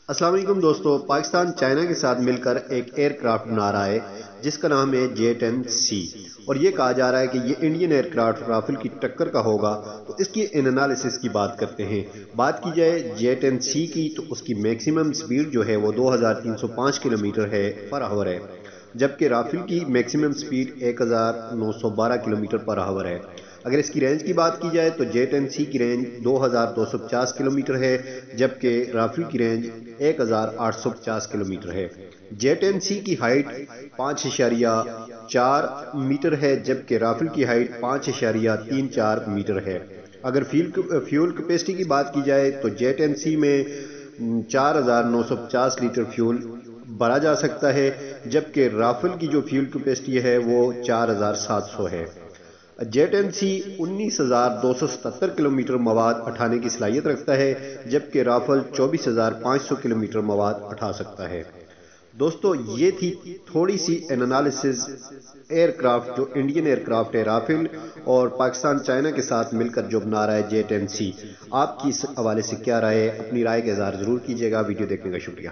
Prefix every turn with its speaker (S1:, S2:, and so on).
S1: السلام علیکم دوستو، پاکستان چائنا کے ساتھ مل کر ایک ایئر کرافٹ بنا رہا ہے جس کا نام ہے J-10C، اور یہ کہا جا رہا ہے کہ یہ انڈین ایئر کرافٹ رافل کی ٹکر کا ہوگا۔ تو اس کی انالیسس کی بات کرتے ہیں۔ بات کی جائے J-10C کی تو اس کی میکسیمم سپیڈ جو ہے وہ 2305 کلومیٹر ہے پر آور ہے، جبکہ رافل کی میکسیمم سپیڈ 1912 کلومیٹر پر آور ہے۔ اگر اس کی رینج کی بات کی جائے تو J-10C کی رینج 2250 کلومیٹر ہے، جبکہ رافل کی رینج 1850 کلومیٹر ہے۔ J-10C کی ہائٹ 5.4 میٹر ہے، جبکہ رافل کی ہائٹ 5.34 میٹر ہے۔ اگر فیول کیپیسٹی کی بات کی جائے تو J-10C میں 4950 لیٹر فیول بھرا جا سکتا ہے، جبکہ رافل کی جو فیول کیپیسٹی ہے وہ 4700 ہے۔ J-10C 19277 کلومیٹر مواد اٹھانے کی صلاحیت رکھتا ہے، جبکہ رافل 24500 کلومیٹر مواد اٹھا سکتا ہے۔ دوستو، یہ تھی تھوڑی سی انالیسز ایئر کرافٹ جو انڈین ایئر کرافٹ ہے رافل، اور پاکستان چائنا کے ساتھ مل کر جو بنا رہا ہے J-10C۔ آپ کی اس حوالے سے کیا رائے ہے؟ اپنی رائے کا اظہار ضرور کیجیے گا۔ ویڈیو دیکھنے کا شکریہ۔